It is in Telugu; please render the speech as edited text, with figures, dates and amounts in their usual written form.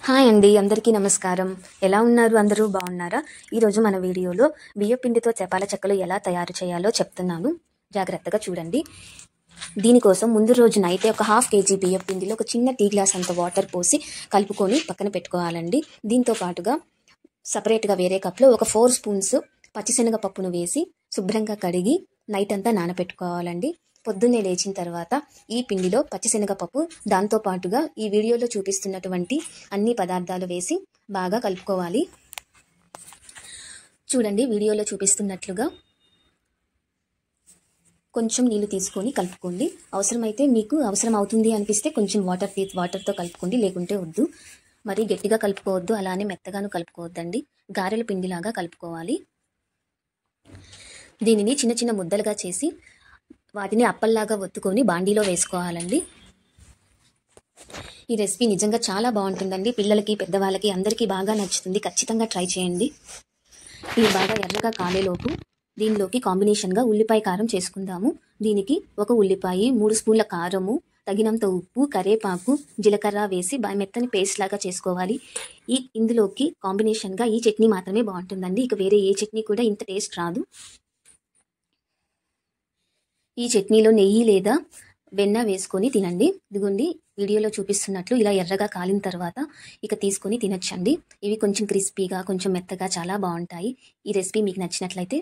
హాయ్ అండి, అందరికీ నమస్కారం. ఎలా ఉన్నారు? అందరూ బాగున్నారా? ఈరోజు మన వీడియోలో బియ్యపిండితో చపాల చెక్కలు ఎలా తయారు చేయాలో చెప్తున్నాను. జాగ్రత్తగా చూడండి. దీనికోసం ముందు రోజు నైతే ఒక 1/2 kg బియ్యపిండిలో ఒక చిన్న టీ గ్లాస్ అంత వాటర్ పోసి కలుపుకొని పక్కన పెట్టుకోవాలండి. దీంతో పాటుగా సపరేట్గా వేరే కప్లో ఒక 4 స్పూన్స్ పచ్చిశనగపప్పును వేసి శుభ్రంగా కడిగి నైట్ అంతా నానబెట్టుకోవాలండి. పొద్దున్నే లేచిన తర్వాత ఈ పిండిలో పచ్చిశనగపప్పు దాంతో పాటుగా ఈ వీడియోలో చూపిస్తున్నటువంటి అన్ని పదార్థాలు వేసి బాగా కలుపుకోవాలి. చూడండి, వీడియోలో చూపిస్తున్నట్లుగా కొంచెం నీళ్లు తీసుకొని కలుపుకోండి. అవసరమైతే మీకు అవసరం అవుతుంది అనిపిస్తే కొంచెం వాటర్తో కలుపుకోండి, లేకుంటే వద్దు. మరి గట్టిగా కలుపుకోవద్దు, అలానే మెత్తగాను కలుపుకోవద్దండి. గారెల పిండిలాగా కలుపుకోవాలి. దీనిని చిన్న చిన్న ముద్దలుగా చేసి వాటిని అప్పల్లాగా ఒత్తుకొని బాండీలో వేసుకోవాలండి. ఈ రెసిపీ నిజంగా చాలా బాగుంటుందండి. పిల్లలకి, పెద్దవాళ్ళకి అందరికీ బాగా నచ్చుతుంది. ఖచ్చితంగా ట్రై చేయండి. ఇవి బాగా ఎర్రగా కాలేలోపు దీనిలోకి కాంబినేషన్గా ఉల్లిపాయ కారం చేసుకుందాము. దీనికి ఒక ఉల్లిపాయ, 3 స్పూన్ల కారము, తగినంత ఉప్పు, కరేపాకు, జీలకర్ర వేసి మెత్తని పేస్ట్ లాగా చేసుకోవాలి. ఇందులోకి కాంబినేషన్గా ఈ చట్నీ మాత్రమే బాగుంటుందండి. ఇక వేరే ఏ చట్నీ కూడా ఇంత టేస్ట్ రాదు. ఈ చట్నీలో నెయ్యి లేదా వెన్న వేసుకొని తినండి. ఇదిగోండి, వీడియోలో చూపిస్తున్నట్లు ఇలా ఎర్రగా కాలిన తర్వాత ఇక తీసుకొని తినచ్చండి. ఇవి కొంచెం క్రిస్పీగా, కొంచెం మెత్తగా చాలా బాగుంటాయి. ఈ రెసిపీ మీకు నచ్చినట్లయితే